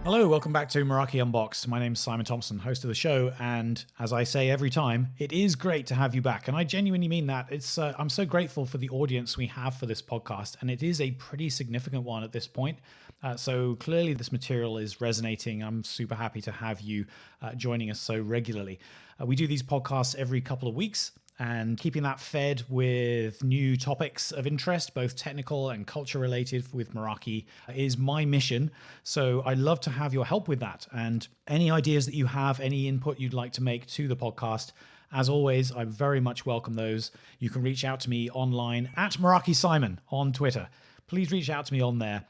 Hello, welcome back to Meraki Unboxed. My name's Simon Thompson, host of the show, and as I say every time, it is great to have you back, and I genuinely mean that. I'm so grateful for the audience we have for this podcast, and it is a pretty significant one at this point. So clearly this material is resonating. I'm super happy to have you joining us so regularly. We do these podcasts every couple of weeks, and keeping that fed with new topics of interest, both technical and culture related with Meraki, is my mission. So I'd love to have your help with that. And any ideas that you have, any input you'd like to make to the podcast, as always, I very much welcome those. You can reach out to me online at Meraki Simon on Twitter. Please reach out to me on there.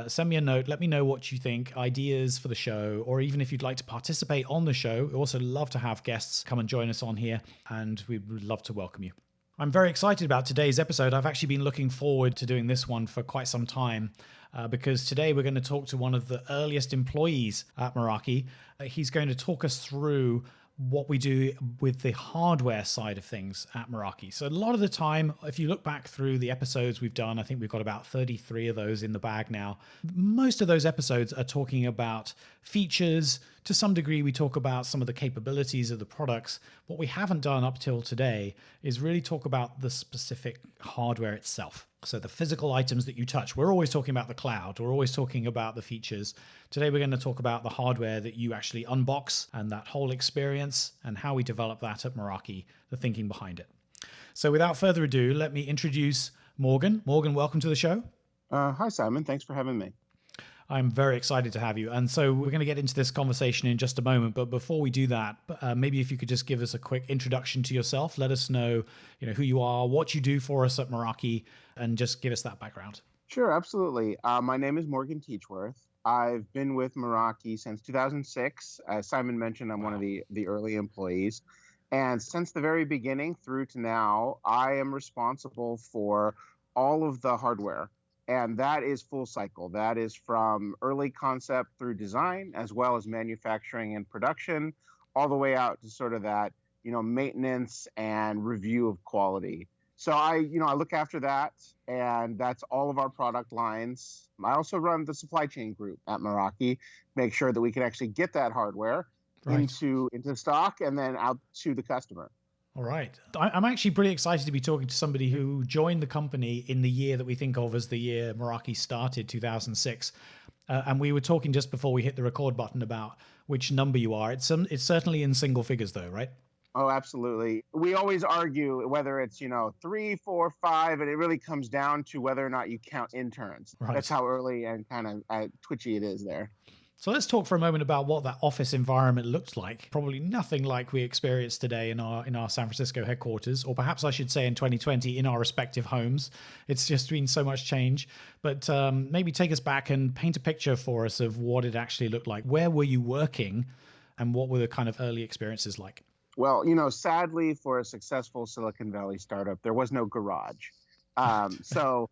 Send me a note. Let me know what you think, ideas for the show, or even if you'd like to participate on the show. We also love to have guests come and join us on here, and we would love to welcome you. I'm very excited about today's episode. I've actually been looking forward to doing this one for quite some time because today we're going to talk to one of the earliest employees at Meraki. He's going to talk us through what we do with the hardware side of things at Meraki. So a lot of the time, if you look back through the episodes we've done, I think we've got about 33 of those in the bag now. Most of those episodes are talking about features. To some degree, we talk about some of the capabilities of the products. What we haven't done up till today is really talk about the specific hardware itself. So the physical items that you touch. We're always talking about the cloud. We're always talking about the features. Today, we're going to talk about the hardware that you actually unbox and that whole experience and how we develop that at Meraki, the thinking behind it. So without further ado, let me introduce Morgan. Morgan, welcome to the show. Hi, Simon. Thanks for having me. I'm very excited to have you. And so we're going to get into this conversation in just a moment. But before we do that, maybe if you could just give us a quick introduction to yourself, let us know, who you are, what you do for us at Meraki, and just give us that background. Sure, absolutely. My name is Morgan Teachworth. I've been with Meraki since 2006. As Simon mentioned, I'm one of the early employees. And since the very beginning through to now, I am responsible for all of the hardware. And that is full cycle. That is from early concept through design, as well as manufacturing and production, all the way out to sort of that, maintenance and review of quality. So I look after that, and that's all of our product lines. I also run the supply chain group at Meraki, make sure that we can actually get that hardware into stock and then out to the customer. All right. I'm actually pretty excited to be talking to somebody who joined the company in the year that we think of as the year Meraki started, 2006. And we were talking just before we hit the record button about which number you are. It's certainly in single figures though, right? Oh, absolutely. We always argue whether it's, 3, 4, 5, and it really comes down to whether or not you count interns. Right. That's how early and kind of twitchy it is there. So let's talk for a moment about what that office environment looked like. Probably nothing like we experience today in our San Francisco headquarters, or perhaps I should say in 2020 in our respective homes. It's just been so much change. But maybe take us back and paint a picture for us of what it actually looked like. Where were you working, and what were the kind of early experiences like? Well, sadly for a successful Silicon Valley startup, there was no garage. So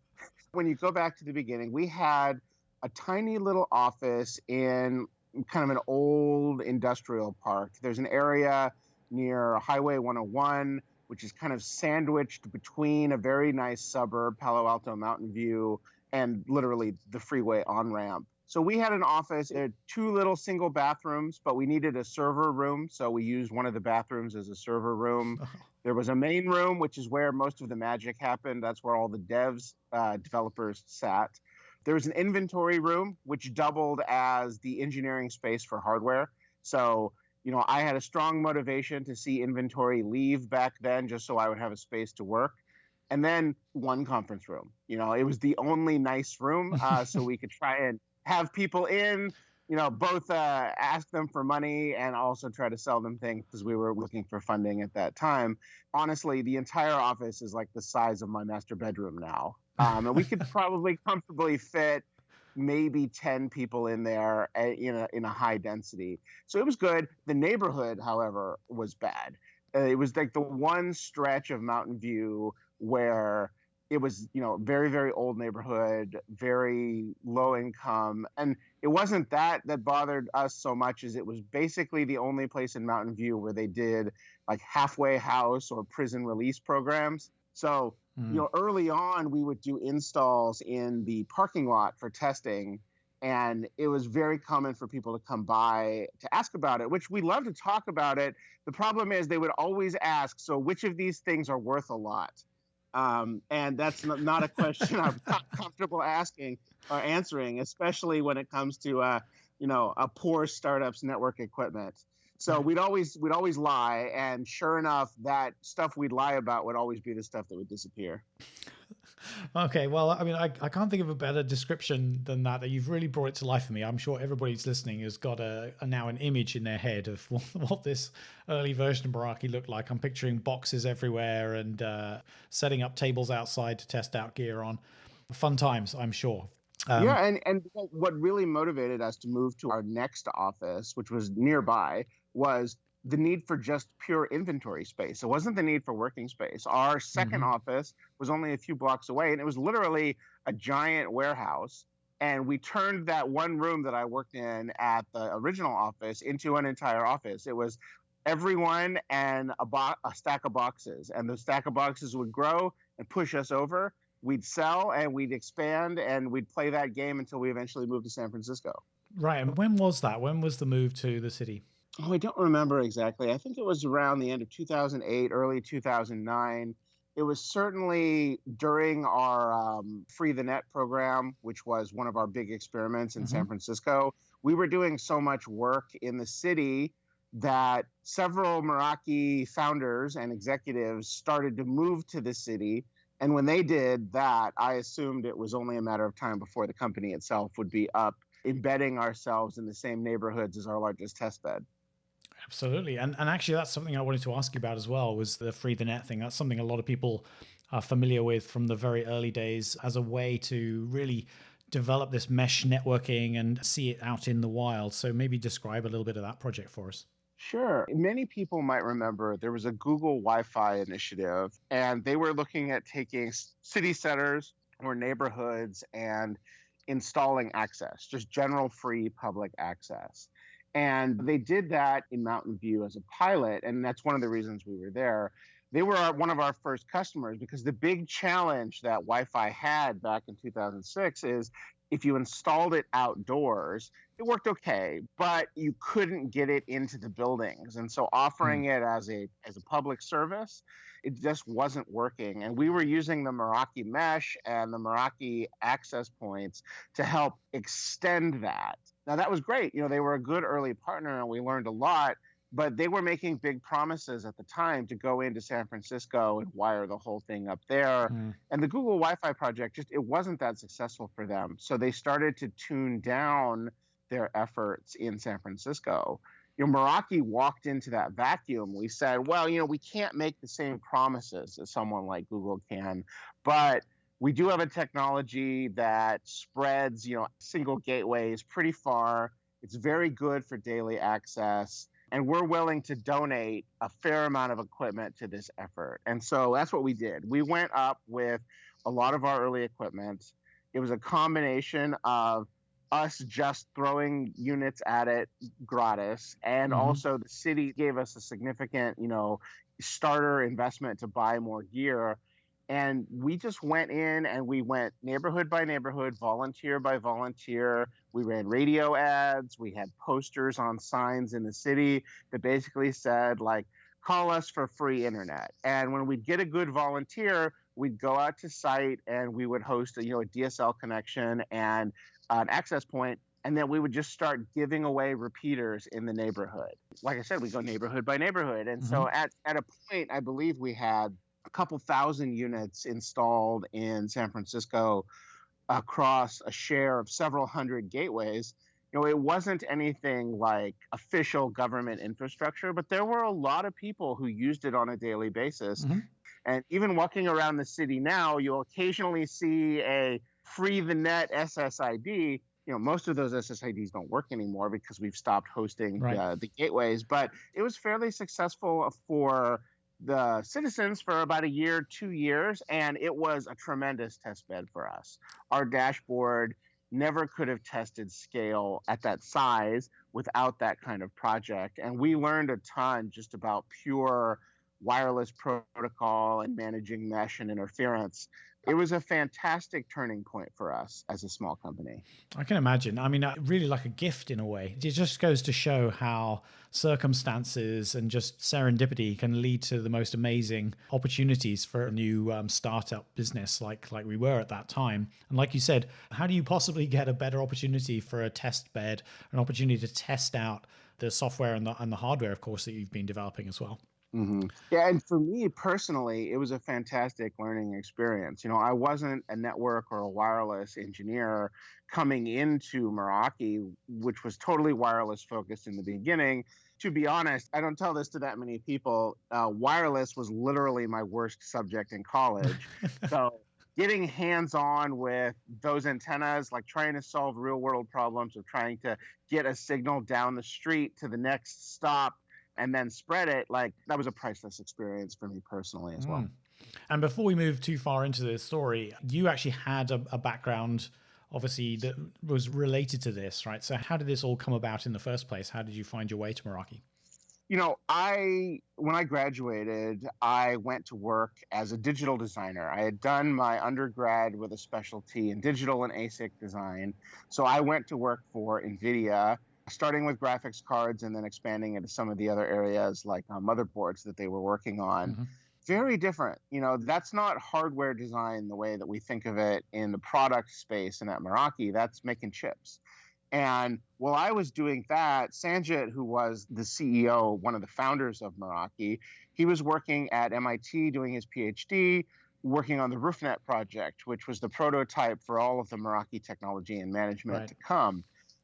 when you go back to the beginning, we had a tiny little office in kind of an old industrial park. There's an area near Highway 101, which is kind of sandwiched between a very nice suburb, Palo Alto Mountain View, and literally the freeway on-ramp. So we had an office, 2 little single bathrooms, but we needed a server room. So we used one of the bathrooms as a server room. There was a main room, which is where most of the magic happened. That's where all the developers sat. There was an inventory room, which doubled as the engineering space for hardware. So, I had a strong motivation to see inventory leave back then just so I would have a space to work. And then one conference room. It was the only nice room, so we could try and have people in, both ask them for money and also try to sell them things because we were looking for funding at that time. Honestly, the entire office is like the size of my master bedroom now. And we could probably comfortably fit maybe 10 people in there in a high density. So it was good. The neighborhood, however, was bad. It was like the one stretch of Mountain View where it was, very, very old neighborhood, very low income. And it wasn't that bothered us so much as it was basically the only place in Mountain View where they did like halfway house or prison release programs. So, early on, we would do installs in the parking lot for testing. And it was very common for people to come by to ask about it, which we love to talk about it. The problem is they would always ask, so which of these things are worth a lot? And that's not a question I'm comfortable asking or answering, especially when it comes to a poor startup's network equipment. So we'd always lie, and sure enough, that stuff we'd lie about would always be the stuff that would disappear. Okay, well, I mean, I can't think of a better description than that. You've really brought it to life for me. I'm sure everybody's listening has got now an image in their head of what this early version of Meraki looked like. I'm picturing boxes everywhere and setting up tables outside to test out gear on. Fun times, I'm sure. Yeah, and what really motivated us to move to our next office, which was nearby, was the need for just pure inventory space. It wasn't the need for working space. Our second office was only a few blocks away, and it was literally a giant warehouse. And we turned that one room that I worked in at the original office into an entire office. It was everyone and a stack of boxes, and the stack of boxes would grow and push us over. We'd sell and we'd expand and we'd play that game until we eventually moved to San Francisco. Right. And when was that? When was the move to the city? Oh, I don't remember exactly. I think it was around the end of 2008, early 2009. It was certainly during our Free the Net program, which was one of our big experiments in San Francisco. We were doing so much work in the city that several Meraki founders and executives started to move to the city. And when they did that, I assumed it was only a matter of time before the company itself would be up, embedding ourselves in the same neighborhoods as our largest test bed. Absolutely. And actually, that's something I wanted to ask you about as well, was the Free the Net thing. That's something a lot of people are familiar with from the very early days as a way to really develop this mesh networking and see it out in the wild. So maybe describe a little bit of that project for us. Sure. Many people might remember there was a Google Wi-Fi initiative, and they were looking at taking city centers or neighborhoods and installing access, just general free public access. And they did that in Mountain View as a pilot, and that's one of the reasons we were there. They were one of our first customers because the big challenge that Wi-Fi had back in 2006 is if you installed it outdoors, it worked okay, but you couldn't get it into the buildings. And so offering it as a public service, it just wasn't working. And we were using the Meraki mesh and the Meraki access points to help extend that. Now that was great. They were a good early partner and we learned a lot, but they were making big promises at the time to go into San Francisco and wire the whole thing up there. And the Google Wi-Fi project, it wasn't that successful for them. So they started to tune down their efforts in San Francisco. Meraki walked into that vacuum. We said, well, we can't make the same promises as someone like Google can, but we do have a technology that spreads, single gateways pretty far. It's very good for daily access. And we're willing to donate a fair amount of equipment to this effort. And so that's what we did. We went up with a lot of our early equipment. It was a combination of us just throwing units at it gratis. And also the city gave us a significant, starter investment to buy more gear. And we just went in and we went neighborhood by neighborhood, volunteer by volunteer. We ran radio ads. We had posters on signs in the city that basically said, like, call us for free internet. And when we'd get a good volunteer, we'd go out to site and we would host a DSL connection and an access point. And then we would just start giving away repeaters in the neighborhood. Like I said, we go neighborhood by neighborhood. And so at a point, I believe we had a couple thousand units installed in San Francisco across a share of several hundred gateways. It wasn't anything like official government infrastructure, but there were a lot of people who used it on a daily basis. And even walking around the city now, you'll occasionally see a Free the Net SSID. Most of those SSIDs don't work anymore because we've stopped hosting the gateways, but it was fairly successful for the citizens for about a year, 2 years, and it was a tremendous test bed for us. Our dashboard never could have tested scale at that size without that kind of project. And we learned a ton just about pure wireless protocol and managing mesh and interference It was a fantastic turning point for us as a small company. I can imagine. I mean, really like a gift in a way. It just goes to show how circumstances and just serendipity can lead to the most amazing opportunities for a new startup business like we were at that time. And like you said, how do you possibly get a better opportunity for a test bed, an opportunity to test out the software and the hardware, of course, that you've been developing as well? Yeah, and for me personally, it was a fantastic learning experience. I wasn't a network or a wireless engineer coming into Meraki, which was totally wireless focused in the beginning. To be honest, I don't tell this to that many people. Wireless was literally my worst subject in college. So getting hands on with those antennas, like trying to solve real world problems or trying to get a signal down the street to the next stop and then spread it, like that was a priceless experience for me personally as well. And before we move too far into the story, you actually had a background, obviously, that was related to this, right? So how did this all come about in the first place? How did you find your way to Meraki? When I graduated, I went to work as a digital designer. I had done my undergrad with a specialty in digital and ASIC design. So I went to work for NVIDIA, starting with graphics cards and then expanding into some of the other areas like motherboards that they were working on. Very different. That's not hardware design the way that we think of it in the product space and at Meraki. That's making chips. And while I was doing that, Sanjit, who was the CEO, one of the founders of Meraki, he was working at MIT doing his PhD, working on the RoofNet project, which was the prototype for all of the Meraki technology and management to come.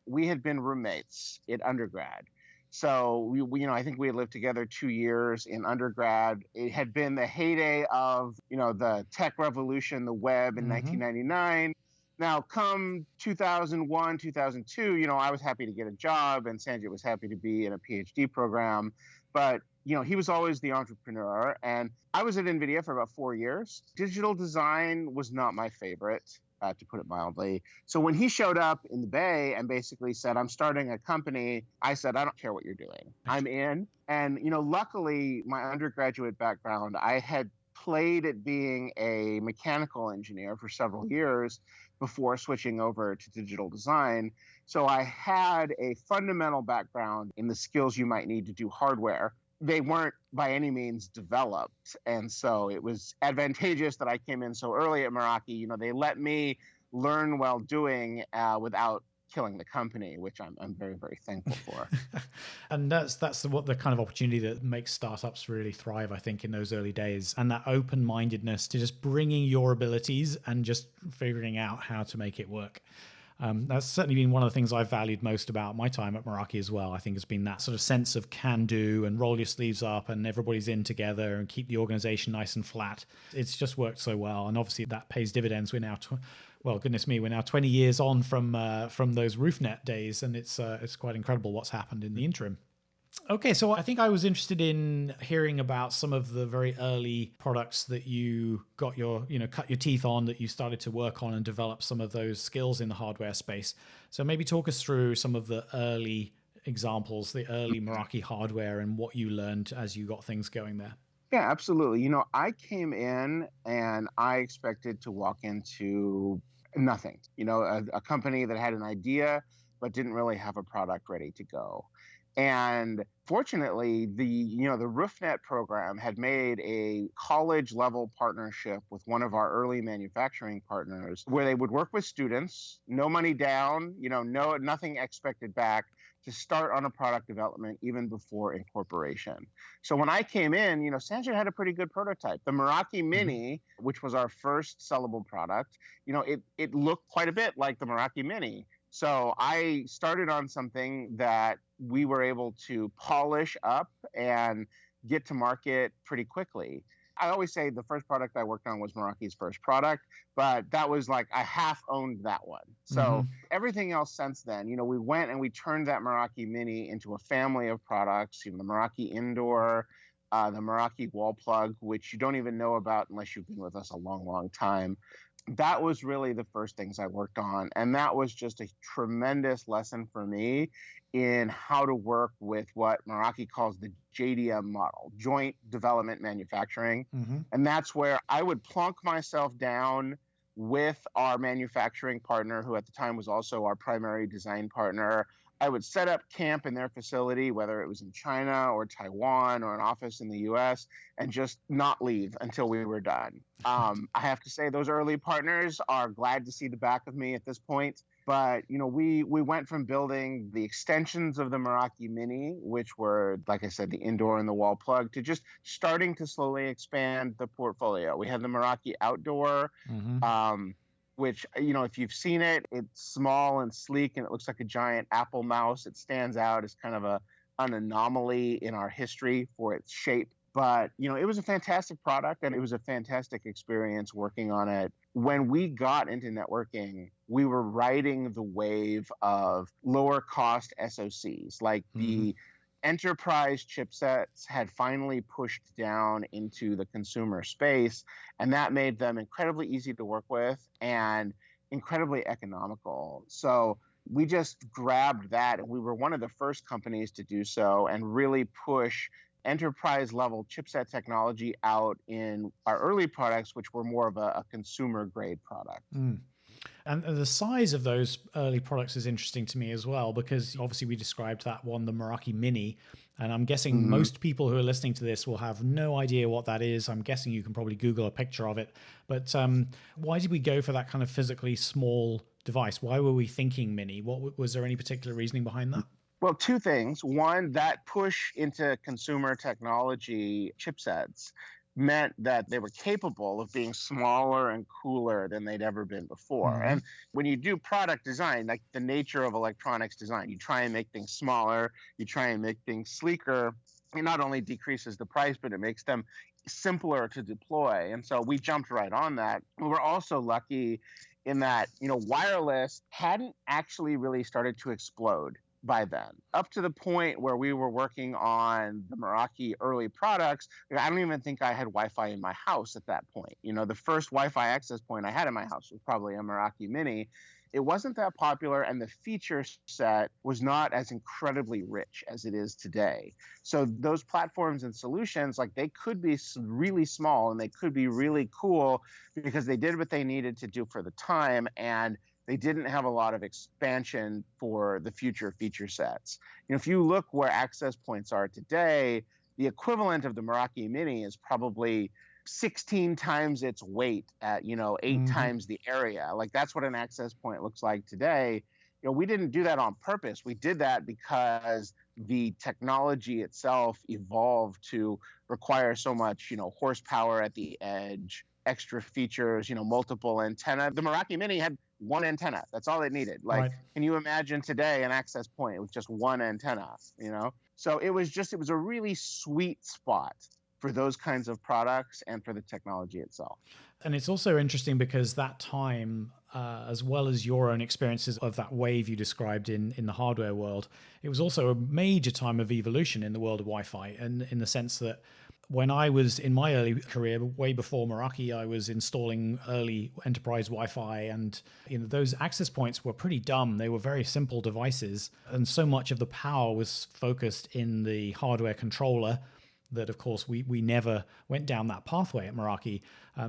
We had been roommates in undergrad. So I think we had lived together 2 years in undergrad. It had been the heyday of, the tech revolution, the web in 1999. Now, come 2001, 2002, I was happy to get a job and Sanjit was happy to be in a PhD program. But, he was always the entrepreneur. And I was at NVIDIA for about 4 years. Digital design was not my favorite, to put it mildly. So when he showed up in the Bay and basically said, I'm starting a company, I said, I don't care what you're doing. I'm in. And, luckily, my undergraduate background, I had played at being a mechanical engineer for several years before switching over to digital design. So I had a fundamental background in the skills you might need to do hardware. They weren't by any means developed. And so it was advantageous that I came in so early at Meraki. They let me learn while doing without killing the company, which I'm very, very thankful for. And that's the kind of opportunity that makes startups really thrive, I think, in those early days. And that open-mindedness to just bringing your abilities and just figuring out how to make it work. That's certainly been one of the things I've valued most about my time at Meraki as well. I think it's been that sort of sense of can do and roll your sleeves up and everybody's in together and keep the organization nice and flat. It's just worked so well. And obviously that pays dividends. We're now, goodness me, we're now 20 years on from those RoofNet days. And it's quite incredible what's happened in the interim. Okay, so I think I was interested in hearing about some of the very early products that you got cut your teeth on, that you started to work on and develop some of those skills in the hardware space. So maybe talk us through some of the early examples, the early Meraki hardware and what you learned as you got things going there. Yeah, absolutely. I came in and I expected to walk into nothing, a company that had an idea but didn't really have a product ready to go. And fortunately, the RoofNet program had made a college level partnership with one of our early manufacturing partners where they would work with students, no money down, nothing expected back, to start on a product development even before incorporation. So when I came in, Sanjit had a pretty good prototype. The Meraki Mini, which was our first sellable product, it looked quite a bit like the Meraki Mini. So I started on something that we were able to polish up and get to market pretty quickly. I always say the first product I worked on was Meraki's first product, but that was like I half owned that one. So everything else since then, we went and we turned that Meraki Mini into a family of products, the Meraki Indoor, the Meraki wall plug, which you don't even know about unless you've been with us a long, long time. That was really the first things I worked on. And that was just a tremendous lesson for me in how to work with what Meraki calls the JDM model, Joint Development Manufacturing. Mm-hmm. And that's where I would plunk myself down with our manufacturing partner, who at the time was also our primary design partner. I would set up camp in their facility, whether it was in China or Taiwan or an office in the US, and just not leave until we were done. I have to say those early partners are glad to see the back of me at this point. But we went from building the extensions of the Meraki Mini, which were, like I said, the indoor and the wall plug, to just starting to slowly expand the portfolio. We had the Meraki Outdoor, Mm-hmm. which, if you've seen it, it's small and sleek and it looks like a giant Apple mouse. It stands out as kind of an anomaly in our history for its shape. But, it was a fantastic product and it was a fantastic experience working on it. When we got into networking, we were riding the wave of lower cost SoCs. Like the enterprise chipsets had finally pushed down into the consumer space, and that made them incredibly easy to work with and incredibly economical. So we just grabbed that, and we were one of the first companies to do so and really push enterprise level chipset technology out in our early products, which were more of a consumer grade product. Mm. And the size of those early products is interesting to me as well, because obviously we described that one, the Meraki Mini, and I'm guessing most people who are listening to this will have no idea what that is. I'm guessing you can probably Google a picture of it. But why did we go for that kind of physically small device? Why were we thinking mini? Was there any particular reasoning behind that? Well, two things. One, that push into consumer technology chipsets meant that they were capable of being smaller and cooler than they'd ever been before. Mm-hmm. And when you do product design, like the nature of electronics design, you try and make things smaller, you try and make things sleeker. It not only decreases the price, but it makes them simpler to deploy. And so we jumped right on that. We were also lucky in that, wireless hadn't actually really started to explode by then, up to the point where we were working on the Meraki early products. I don't even think I had Wi-Fi in my house at that point. The first Wi-Fi access point I had in my house was probably a Meraki Mini. It wasn't that popular, and the feature set was not as incredibly rich as it is today. So those platforms and solutions, like, they could be really small and they could be really cool because they did what they needed to do for the time, and they didn't have a lot of expansion for the future feature sets. If you look where access points are today, the equivalent of the Meraki Mini is probably 16 times its weight at, 8 times the area. Like, that's what an access point looks like today. We didn't do that on purpose. We did that because the technology itself evolved to require so much, horsepower at the edge, extra features, multiple antenna. The Meraki Mini had one antenna. That's all it needed. Like, Right. Can you imagine today an access point with just one antenna, So it was a really sweet spot for those kinds of products and for the technology itself. And it's also interesting because that time, as well as your own experiences of that wave you described in the hardware world, it was also a major time of evolution in the world of Wi-Fi, and in the sense that when I was in my early career, way before Meraki, I was installing early enterprise Wi-Fi, and those access points were pretty dumb. They were very simple devices, and so much of the power was focused in the hardware controller that, of course, we never went down that pathway at Meraki.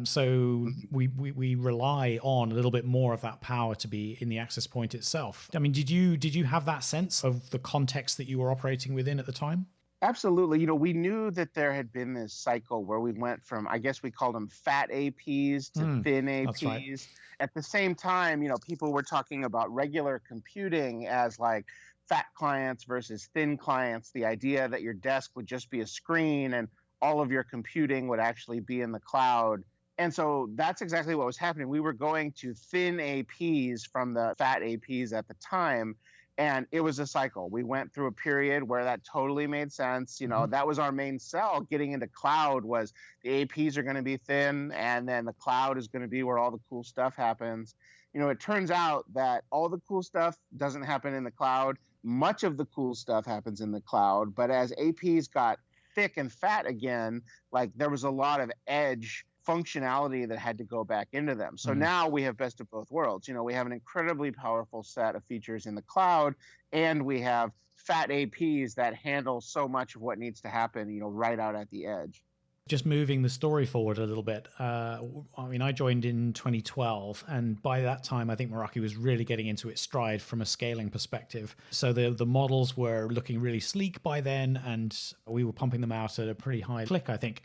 So we rely on a little bit more of that power to be in the access point itself. I mean, did you have that sense of the context that you were operating within at the time? Absolutely. We knew that there had been this cycle where we went from, I guess we called them fat APs to thin APs. That's right. At the same time, people were talking about regular computing as like fat clients versus thin clients, the idea that your desk would just be a screen and all of your computing would actually be in the cloud. And so that's exactly what was happening. We were going to thin APs from the fat APs at the time. And it was a cycle. We went through a period where that totally made sense. That was our main sell. Getting into cloud was the APs are going to be thin, and then the cloud is going to be where all the cool stuff happens. It turns out that all the cool stuff doesn't happen in the cloud. Much of the cool stuff happens in the cloud. But as APs got thick and fat again, like there was a lot of edge functionality that had to go back into them. So now we have best of both worlds. We have an incredibly powerful set of features in the cloud, and we have fat APs that handle so much of what needs to happen, right out at the edge. Just moving the story forward a little bit. I joined in 2012, and by that time, I think Meraki was really getting into its stride from a scaling perspective. So the models were looking really sleek by then, and we were pumping them out at a pretty high click, I think.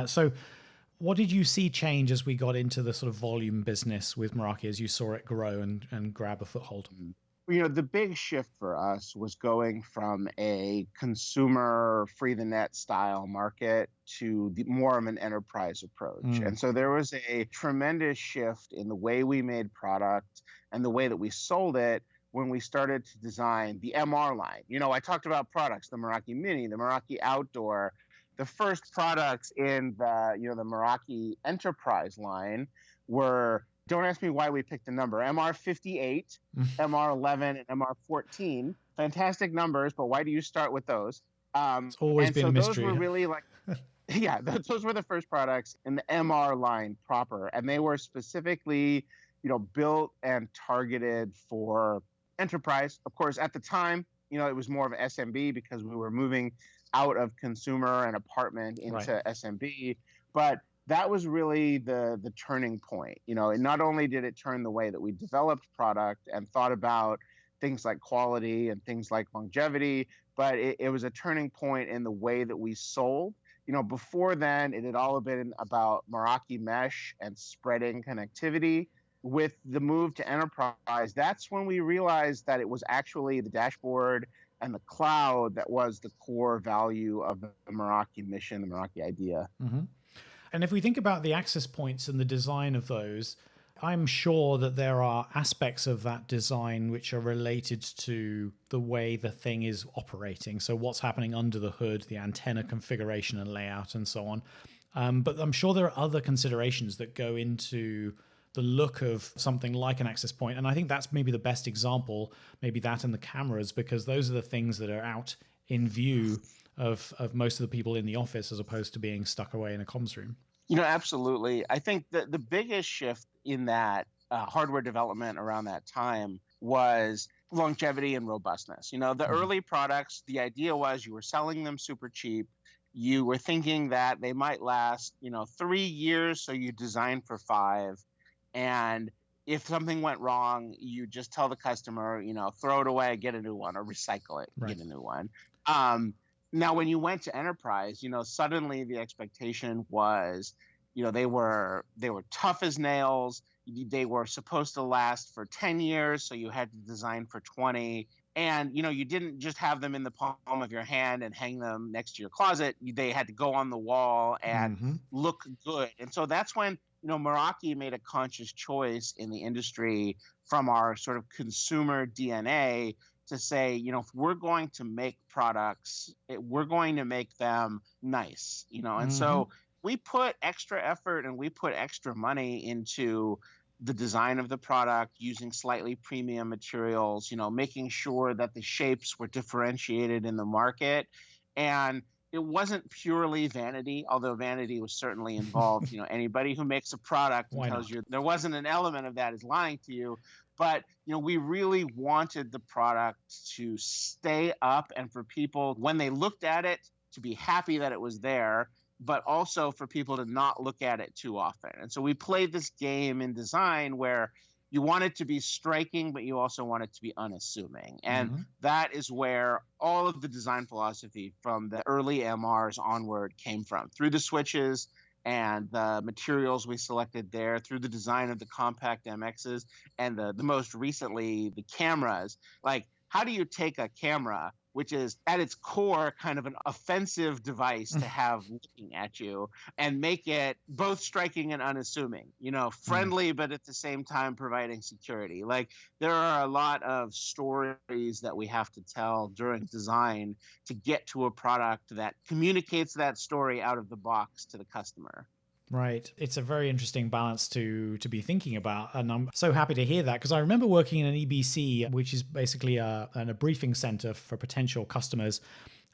So what did you see change as we got into the sort of volume business with Meraki, as you saw it grow and grab a foothold? The big shift for us was going from a consumer free the net style market to more of an enterprise approach. And so there was a tremendous shift in the way we made product and the way that we sold it when we started to design the MR line. I talked about products, the Meraki Mini, the Meraki Outdoor. The first products in the Meraki Enterprise line were, don't ask me why we picked the number, MR58, MR11, and MR14. Fantastic numbers, but why do you start with those? It's always been a mystery. Those were really those were the first products in the MR line proper. And they were specifically, built and targeted for enterprise. Of course, at the time, it was more of an SMB because we were moving out of consumer and apartment into SMB. But that was really the turning point. And not only did it turn the way that we developed product and thought about things like quality and things like longevity, but it was a turning point in the way that we sold. Before then, it had all been about Meraki mesh and spreading connectivity. With the move to enterprise, that's when we realized that it was actually the dashboard and the cloud that was the core value of the Meraki mission, the Meraki idea. And if we think about the access points and the design of those, I'm sure that there are aspects of that design which are related to the way the thing is operating. So what's happening under the hood, the antenna configuration and layout and so on. But I'm sure there are other considerations that go into the look of something like an access point. And I think that's maybe the best example, maybe that and the cameras, because those are the things that are out in view of most of the people in the office as opposed to being stuck away in a comms room. Absolutely. I think that the biggest shift in that hardware development around that time was longevity and robustness. The early products, the idea was you were selling them super cheap. You were thinking that they might last, 3 years, so you design for 5. And if something went wrong, you just tell the customer, throw it away, get a new one, or recycle it, get a new one. Now, when you went to enterprise, suddenly the expectation was, they were tough as nails. They were supposed to last for 10 years, so you had to design for 20. And, you didn't just have them in the palm of your hand and hang them next to your closet. They had to go on the wall and look good. And so that's when, Meraki made a conscious choice in the industry from our sort of consumer DNA to say, if we're going to make products, we're going to make them nice, and so we put extra effort and we put extra money into the design of the product using slightly premium materials, making sure that the shapes were differentiated in the market. And it wasn't purely vanity, although vanity was certainly involved. Anybody who makes a product and tells you there wasn't an element of that is lying to you. But, we really wanted the product to stay up and for people, when they looked at it, to be happy that it was there, but also for people to not look at it too often. And so we played this game in design where you want it to be striking, but you also want it to be unassuming. And that is where all of the design philosophy from the early MRs onward came from, through the switches and the materials we selected there, through the design of the compact MXs, and the most recently, the cameras. Like, how do you take a camera, which is at its core kind of an offensive device to have looking at you, and make it both striking and unassuming, friendly, but at the same time providing security? Like, there are a lot of stories that we have to tell during design to get to a product that communicates that story out of the box to the customer. Right. It's a very interesting balance to be thinking about. And I'm so happy to hear that, because I remember working in an EBC, which is basically a briefing center for potential customers.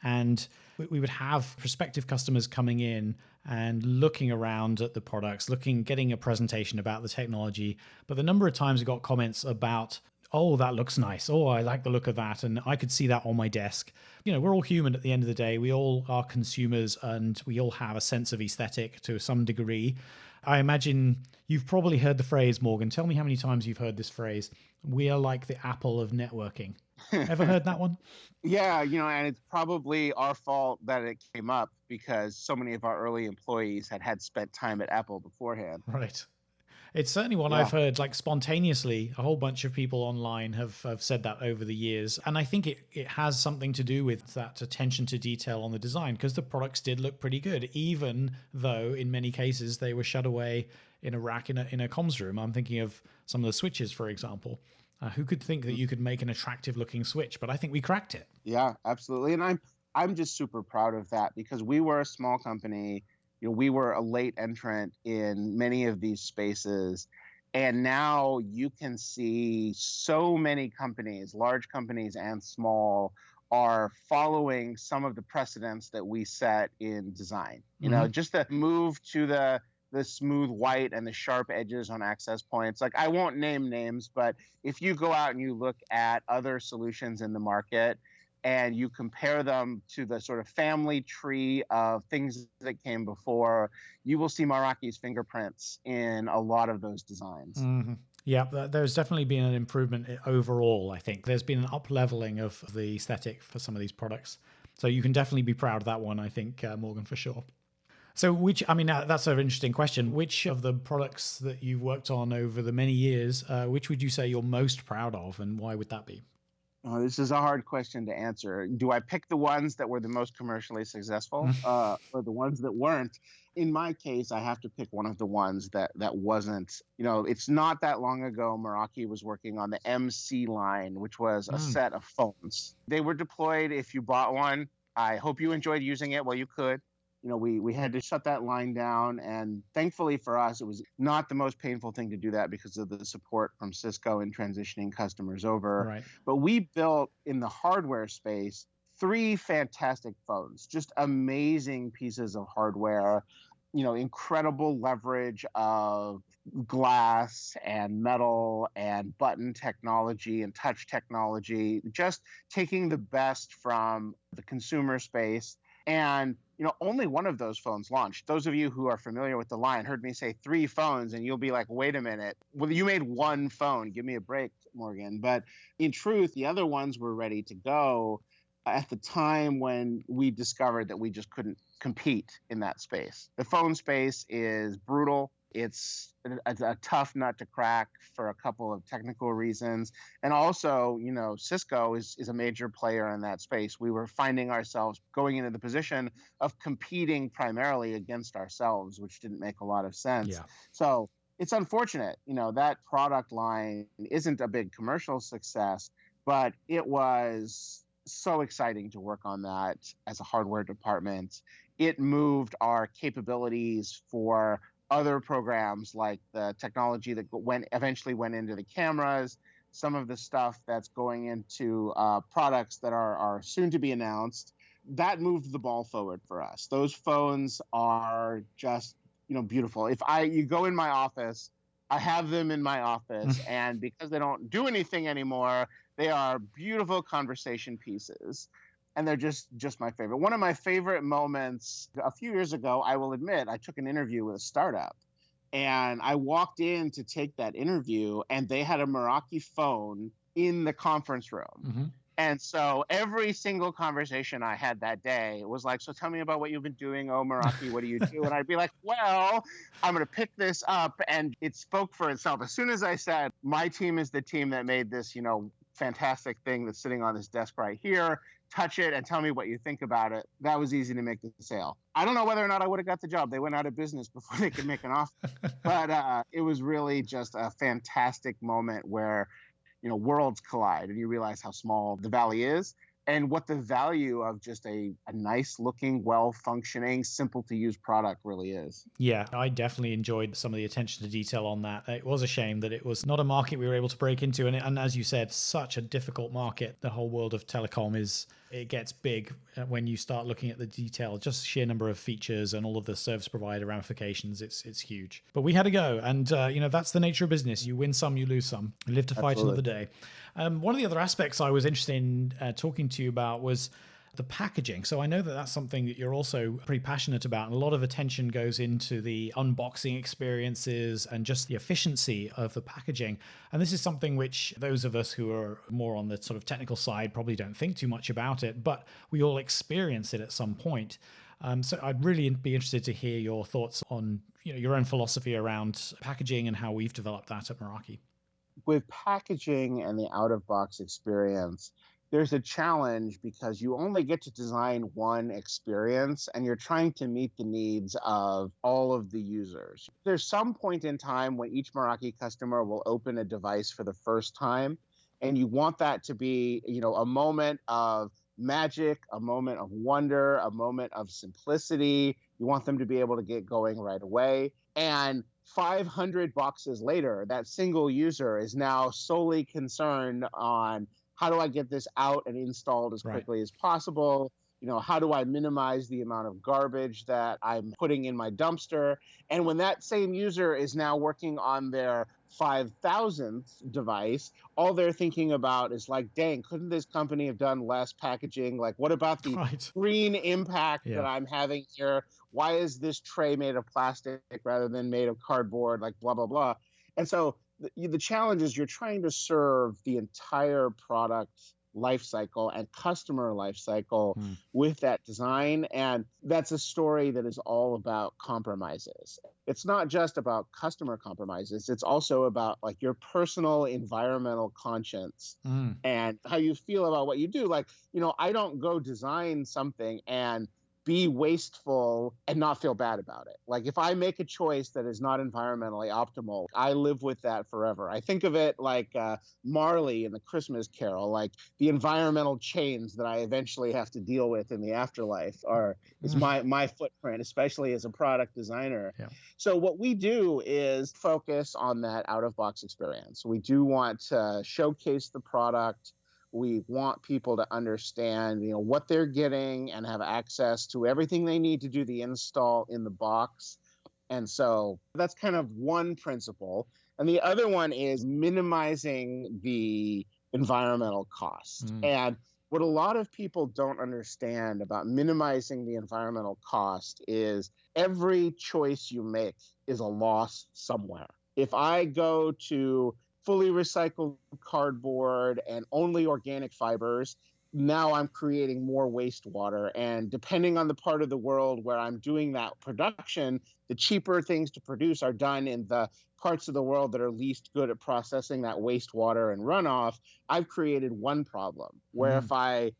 And we would have prospective customers coming in and looking around at the products, getting a presentation about the technology. But the number of times we got comments about, oh, that looks nice. Oh, I like the look of that. And I could see that on my desk. We're all human at the end of the day. We all are consumers and we all have a sense of aesthetic to some degree. I imagine you've probably heard the phrase, Morgan. Tell me how many times you've heard this phrase. We are like the Apple of networking. Ever heard that one? Yeah, and it's probably our fault that it came up because so many of our early employees had spent time at Apple beforehand. Right. It's certainly one Yeah. I've heard like spontaneously. A whole bunch of people online have said that over the years. And I think it has something to do with that attention to detail on the design, because the products did look pretty good, even though in many cases they were shut away in a rack in a comms room. I'm thinking of some of the switches, for example. Who could think that you could make an attractive looking switch? But I think we cracked it. Yeah, absolutely. And I'm just super proud of that because we were a small company. We were a late entrant in many of these spaces. And now you can see so many companies, large companies and small, are following some of the precedents that we set in design. Just the move to the smooth white and the sharp edges on access points. Like, I won't name names, but if you go out and you look at other solutions in the market and you compare them to the sort of family tree of things that came before, you will see Meraki's fingerprints in a lot of those designs. Mm-hmm. Yeah, there's definitely been an improvement overall, I think. There's been an up-leveling of the aesthetic for some of these products. So you can definitely be proud of that one, I think, Morgan, for sure. So that's an interesting question. Which of the products that you've worked on over the many years, which would you say you're most proud of, and why would that be? Oh, this is a hard question to answer. Do I pick the ones that were the most commercially successful or the ones that weren't? In my case, I have to pick one of the ones that wasn't. It's not that long ago, Meraki was working on the MC line, which was a set of phones. They were deployed if you bought one. I hope you enjoyed using it while you could. We had to shut that line down. And thankfully for us, it was not the most painful thing to do that because of the support from Cisco in transitioning customers over. Right. But we built in the hardware space 3 fantastic phones, just amazing pieces of hardware, incredible leverage of glass and metal and button technology and touch technology, just taking the best from the consumer space. And only one of those phones launched. Those of you who are familiar with the line heard me say 3 phones, and you'll be like, wait a minute. Well, you made 1 phone. Give me a break, Morgan. But in truth, the other ones were ready to go at the time when we discovered that we just couldn't compete in that space. The phone space is brutal. It's a tough nut to crack for a couple of technical reasons. And also, Cisco is a major player in that space. We were finding ourselves going into the position of competing primarily against ourselves, which didn't make a lot of sense. Yeah. So it's unfortunate, that product line isn't a big commercial success, but it was so exciting to work on that as a hardware department. It moved our capabilities for other programs, like the technology that eventually went into the cameras, some of the stuff that's going into products that are soon to be announced. That moved the ball forward for us. Those phones are just beautiful. If you go in my office, I have them in my office, and because they don't do anything anymore, they are beautiful conversation pieces. And they're just my favorite. One of my favorite moments, a few years ago, I will admit, I took an interview with a startup. And I walked in to take that interview, and they had a Meraki phone in the conference room. Mm-hmm. And so every single conversation I had that day was like, so tell me about what you've been doing. Oh, Meraki, what do you do? And I'd be like, well, I'm going to pick this up. And it spoke for itself. As soon as I said, my team is the team that made this, fantastic thing that's sitting on this desk right here, touch it and tell me what you think about it. That was easy to make the sale. I don't know whether or not I would have got the job. They went out of business before they could make an offer. But it was really just a fantastic moment where, worlds collide and you realize how small the valley is and what the value of just a nice looking, well-functioning, simple to use product really is. Yeah, I definitely enjoyed some of the attention to detail on that. It was a shame that it was not a market we were able to break into. And as you said, such a difficult market. The whole world of telecom is it gets big when you start looking at the detail, just sheer number of features and all of the service provider ramifications. It's huge. But we had to go, and that's the nature of business. You win some, you lose some. You live to fight Absolutely. another day. One of the other aspects I was interested in talking to you about was the packaging. So I know that that's something that you're also pretty passionate about, and a lot of attention goes into the unboxing experiences and just the efficiency of the packaging. And this is something which those of us who are more on the sort of technical side probably don't think too much about it, but we all experience it at some point. So I'd really be interested to hear your thoughts on your own philosophy around packaging and how we've developed that at Meraki. With packaging and the out of box experience, there's a challenge because you only get to design one experience and you're trying to meet the needs of all of the users. There's some point in time when each Meraki customer will open a device for the first time, and you want that to be, a moment of magic, a moment of wonder, a moment of simplicity. You want them to be able to get going right away. And 500 boxes later, that single user is now solely concerned on, how do I get this out and installed as quickly as possible? How do I minimize the amount of garbage that I'm putting in my dumpster? And when that same user is now working on their 5,000th device, all they're thinking about is like, dang, couldn't this company have done less packaging? Like, what about the green impact that I'm having here? Why is this tray made of plastic rather than made of cardboard? Like, blah, blah, blah. And so the challenge is you're trying to serve the entire product life cycle and customer life cycle with that design. And that's a story that is all about compromises. It's not just about customer compromises. It's also about like your personal environmental conscience and how you feel about what you do. Like, I don't go design something and be wasteful and not feel bad about it. Like if I make a choice that is not environmentally optimal, I live with that forever. I think of it like Marley in the Christmas Carol, like the environmental chains that I eventually have to deal with in the afterlife is my footprint, especially as a product designer. Yeah. So what we do is focus on that out-of-box experience. We do want to showcase the product. We want people to understand, what they're getting and have access to everything they need to do the install in the box. And so that's kind of one principle. And the other one is minimizing the environmental cost. And what a lot of people don't understand about minimizing the environmental cost is every choice you make is a loss somewhere. If I go to fully recycled cardboard and only organic fibers, now I'm creating more wastewater. And depending on the part of the world where I'm doing that production, the cheaper things to produce are done in the parts of the world that are least good at processing that wastewater and runoff. I've created one problem where if I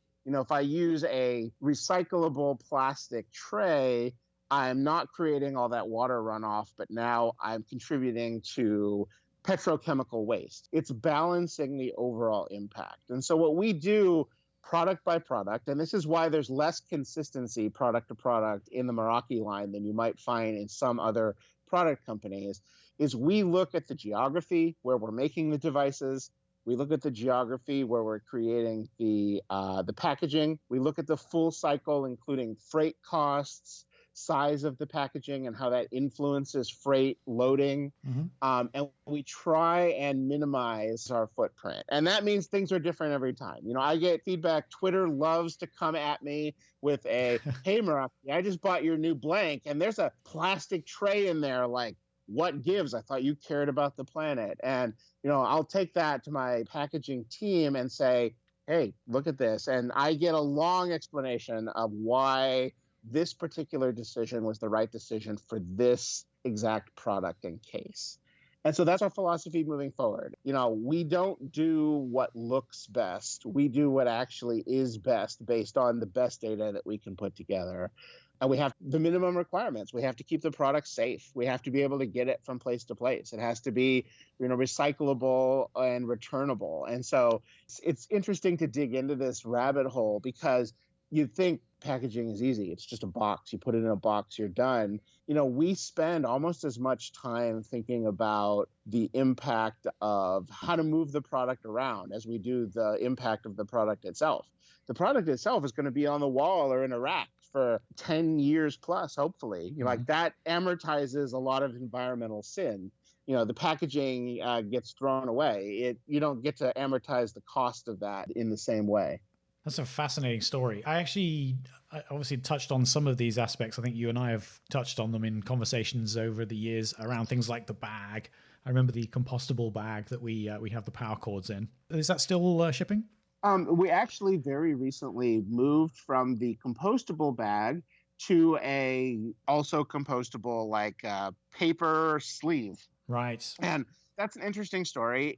use a recyclable plastic tray, I'm not creating all that water runoff, but now I'm contributing to petrochemical waste. It's balancing the overall impact. And so what we do product by product, and this is why there's less consistency product to product in the Meraki line than you might find in some other product companies, is we look at the geography where we're making the devices. We look at the geography where we're creating the packaging. We look at the full cycle, including freight costs, size of the packaging, and how that influences freight loading. And we try and minimize our footprint. And that means things are different every time. I get feedback. Twitter loves to come at me with a, hey, Meraki, I just bought your new blank, and there's a plastic tray in there. Like, what gives? I thought you cared about the planet. And, I'll take that to my packaging team and say, hey, look at this. And I get a long explanation of why this particular decision was the right decision for this exact product and case. And so that's our philosophy moving forward. We don't do what looks best. We do what actually is best based on the best data that we can put together. And we have the minimum requirements. We have to keep the product safe. We have to be able to get it from place to place. It has to be, recyclable and returnable. And so it's interesting to dig into this rabbit hole because you'd think packaging is easy. It's just a box. You put it in a box, you're done. We spend almost as much time thinking about the impact of how to move the product around as we do the impact of the product itself. The product itself is going to be on the wall or in a rack for 10 years plus, hopefully. Like that amortizes a lot of environmental sin. The packaging gets thrown away. You don't get to amortize the cost of that in the same way. That's a fascinating story. I obviously touched on some of these aspects. I think you and I have touched on them in conversations over the years around things like the bag. I remember the compostable bag that we have the power cords in. Is that still shipping? We actually very recently moved from the compostable bag to a also compostable paper sleeve. Right. And that's an interesting story.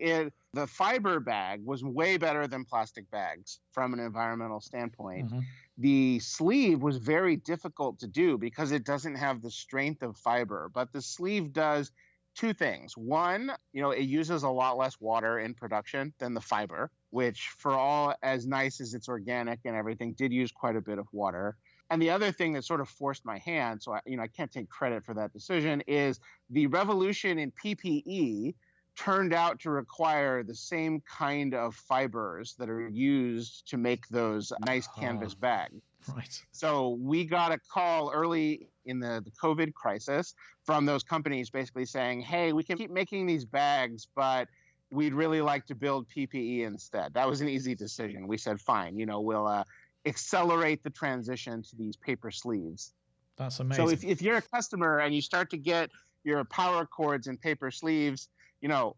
The fiber bag was way better than plastic bags from an environmental standpoint. Mm-hmm. The sleeve was very difficult to do because it doesn't have the strength of fiber, but the sleeve does two things. One, it uses a lot less water in production than the fiber, which for all as nice as it's organic and everything, did use quite a bit of water. And the other thing that sort of forced my hand, so I can't take credit for that decision, is the revolution in PPE turned out to require the same kind of fibers that are used to make those nice canvas bags. Right. So we got a call early in the COVID crisis from those companies basically saying, hey, we can keep making these bags, but we'd really like to build PPE instead. That was an easy decision. We said, fine, we'll accelerate the transition to these paper sleeves. That's amazing. So if you're a customer and you start to get your power cords and paper sleeves,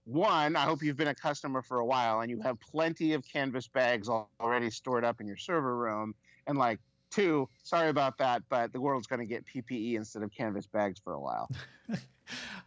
one, I hope you've been a customer for a while and you have plenty of canvas bags already stored up in your server room. And two, sorry about that, but the world's going to get PPE instead of canvas bags for a while.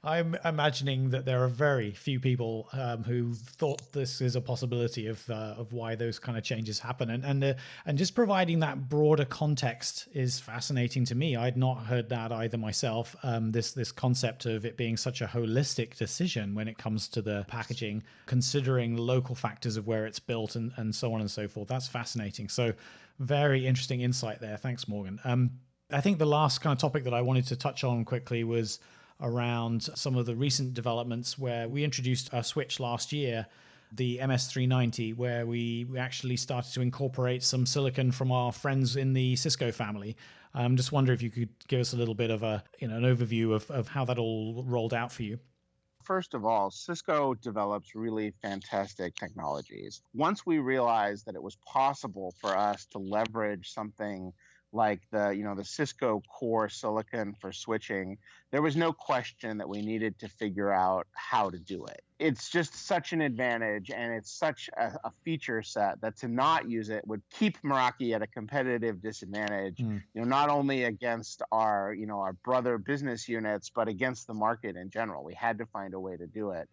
I'm imagining that there are very few people who thought this is a possibility of why those kind of changes happen, and just providing that broader context is fascinating to me. I'd not heard that either myself. This concept of it being such a holistic decision when it comes to the packaging, considering local factors of where it's built and so on and so forth. That's fascinating. So very interesting insight there. Thanks, Morgan. I think the last kind of topic that I wanted to touch on quickly was around some of the recent developments where we introduced a switch last year, the MS390, where we actually started to incorporate some silicon from our friends in the Cisco family. Just wonder if you could give us a little bit of an overview of how that all rolled out for you. First of all, Cisco develops really fantastic technologies. Once we realized that it was possible for us to leverage something like the Cisco core silicon for switching, there was no question that we needed to figure out how to do it. It's just such an advantage, and it's such a feature set that to not use it would keep Meraki at a competitive disadvantage, not only against our brother business units, but against the market in general. We had to find a way to do it.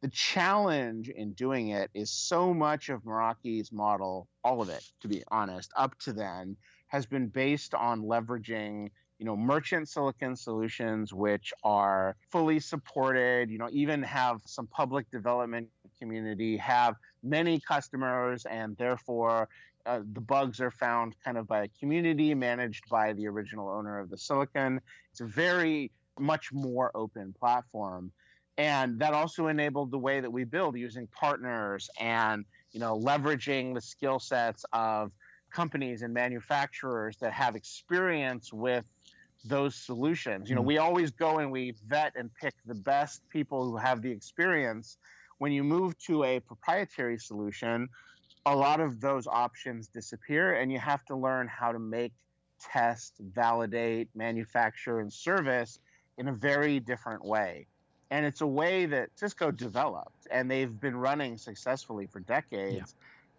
The challenge in doing it is so much of Meraki's model, all of it, to be honest, up to then, has been based on leveraging, merchant silicon solutions, which are fully supported, even have some public development community, have many customers, and therefore the bugs are found kind of by a community managed by the original owner of the silicon. It's a very much more open platform. And that also enabled the way that we build using partners and, leveraging the skill sets of companies and manufacturers that have experience with those solutions. We always go and we vet and pick the best people who have the experience. When you move to a proprietary solution, a lot of those options disappear, and you have to learn how to make, test, validate, manufacture, and service in a very different way. And it's a way that Cisco developed, and they've been running successfully for decades. Yeah.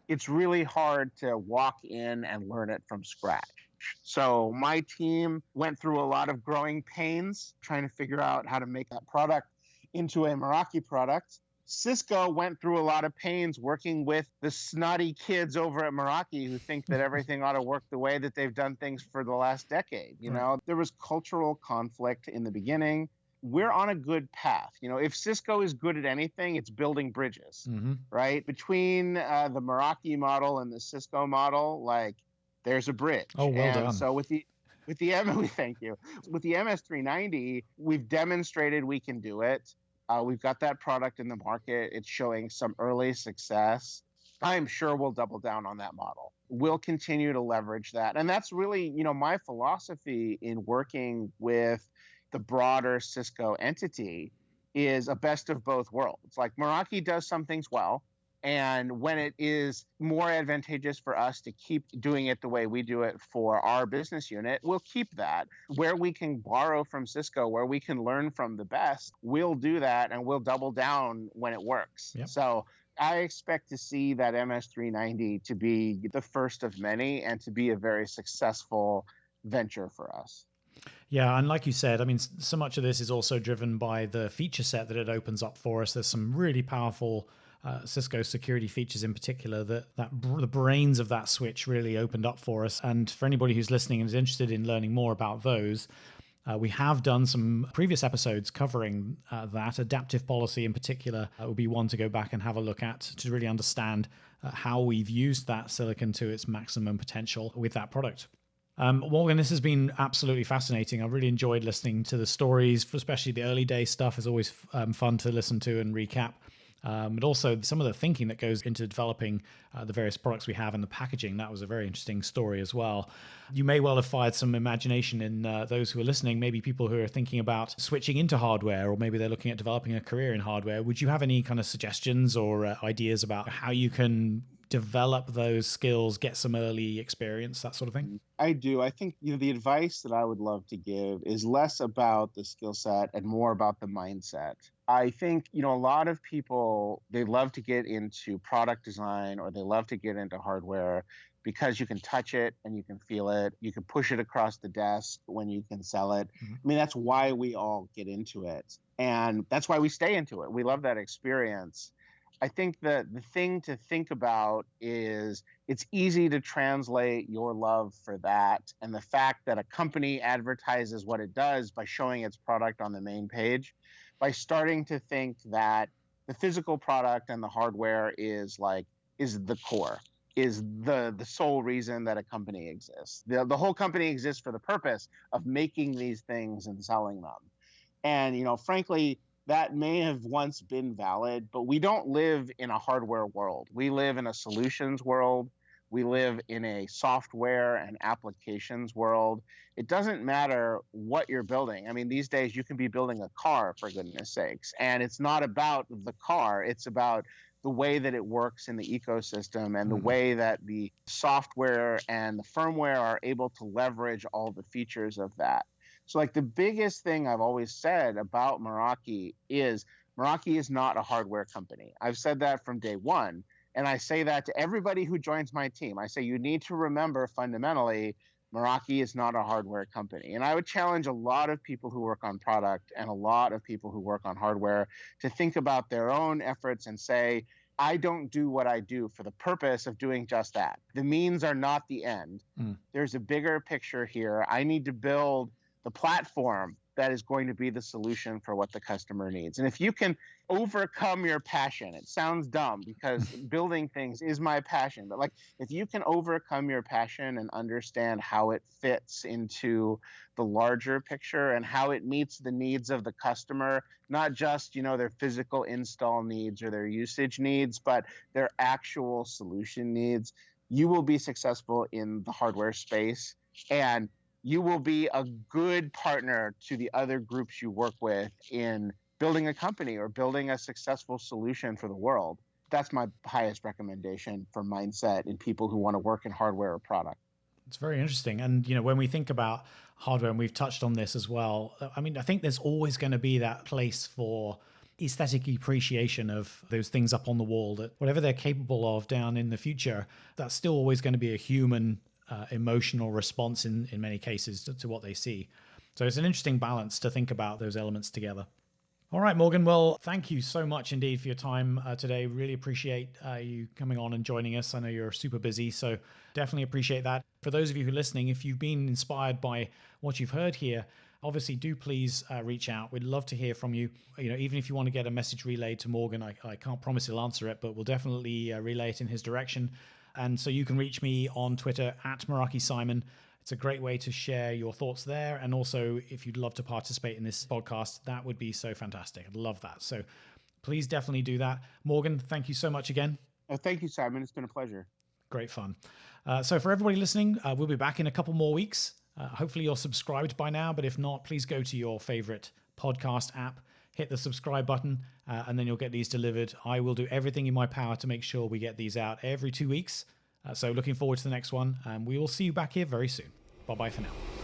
It's really hard to walk in and learn it from scratch. So my team went through a lot of growing pains trying to figure out how to make that product into a Meraki product. Cisco went through a lot of pains working with the snotty kids over at Meraki who think that everything ought to work the way that they've done things for the last decade. There was cultural conflict in the beginning. We're on a good path. If Cisco is good at anything, it's building bridges, right? Between the Meraki model and the Cisco model, there's a Oh, bridge. well And done. so we thank you. With the MS390, we've demonstrated we can do it. We've got that product in the market. It's showing some early success. I'm sure we'll double down on that model. We'll continue to leverage that. And that's really, my philosophy in working with the broader Cisco entity is a best of both worlds. Like Meraki does some things well, and when it is more advantageous for us to keep doing it the way we do it for our business unit, we'll keep that. Where we can borrow from Cisco, where we can learn from the best, we'll do that, and we'll double down when it works. Yep. So I expect to see that MS390 to be the first of many and to be a very successful venture for us. Yeah, and like you said, I mean, so much of this is also driven by the feature set that it opens up for us. There's some really powerful Cisco security features in particular that the brains of that switch really opened up for us. And for anybody who's listening and is interested in learning more about those, we have done some previous episodes covering that. Adaptive policy in particular would be one to go back and have a look at to really understand how we've used that silicon to its maximum potential with that product. Morgan, this has been absolutely fascinating. I really enjoyed listening to the stories, especially the early day stuff is always fun to listen to and recap. But also some of the thinking that goes into developing the various products we have and the packaging. That was a very interesting story as well. You may well have fired some imagination in those who are listening, maybe people who are thinking about switching into hardware, or maybe they're looking at developing a career in hardware. Would you have any kind of suggestions or ideas about how you can develop those skills, get some early experience, that sort of thing? I do. I think the advice that I would love to give is less about the skill set and more about the mindset. I think a lot of people, they love to get into product design or they love to get into hardware because you can touch it and you can feel it. You can push it across the desk when you can sell it. Mm-hmm. I mean, that's why we all get into it. And that's why we stay into it. We love that experience. I think that the thing to think about is it's easy to translate your love for that and the fact that a company advertises what it does by showing its product on the main page, by starting to think that the physical product and the hardware is the core, is the sole reason that a company exists. The whole company exists for the purpose of making these things and selling them. And frankly, that may have once been valid, but we don't live in a hardware world. We live in a solutions world. We live in a software and applications world. It doesn't matter what you're building. I mean, these days you can be building a car, for goodness sakes. And it's not about the car. It's about the way that it works in the ecosystem and the way that the software and the firmware are able to leverage all the features of that. So the biggest thing I've always said about Meraki is not a hardware company. I've said that from day one. And I say that to everybody who joins my team. I say, you need to remember fundamentally, Meraki is not a hardware company. And I would challenge a lot of people who work on product and a lot of people who work on hardware to think about their own efforts and say, I don't do what I do for the purpose of doing just that. The means are not the end. There's a bigger picture here. I need to build the platform that is going to be the solution for what the customer needs. And if you can overcome your passion, it sounds dumb because building things is my passion, but if you can overcome your passion and understand how it fits into the larger picture and how it meets the needs of the customer, not just, their physical install needs or their usage needs, but their actual solution needs, you will be successful in the hardware space. And you will be a good partner to the other groups you work with in building a company or building a successful solution for the world. That's my highest recommendation for mindset in people who want to work in hardware or product. It's very interesting. And, when we think about hardware, and we've touched on this as well, I mean, I think there's always going to be that place for aesthetic appreciation of those things up on the wall, that whatever they're capable of down in the future, that's still always going to be a human emotional response in many cases to what they see. So it's an interesting balance to think about those elements together. All right, Morgan. Well, thank you so much indeed for your time today. Really appreciate you coming on and joining us. I know you're super busy, so definitely appreciate that. For those of you who are listening, if you've been inspired by what you've heard here, obviously do please reach out. We'd love to hear from you. Even if you want to get a message relayed to Morgan, I can't promise he'll answer it, but we'll definitely relay it in his direction. And so you can reach me on Twitter at Meraki Simon. It's a great way to share your thoughts there. And also, if you'd love to participate in this podcast, that would be so fantastic. I'd love that. So please definitely do that. Morgan, thank you so much again. Thank you, Simon. It's been a pleasure. Great fun. So for everybody listening, we'll be back in a couple more weeks. Hopefully you're subscribed by now, but if not, please go to your favorite podcast app, hit the subscribe button, and then you'll get these delivered. I will do everything in my power to make sure we get these out every 2 weeks. So looking forward to the next one. We will see you back here very soon. Bye-bye for now.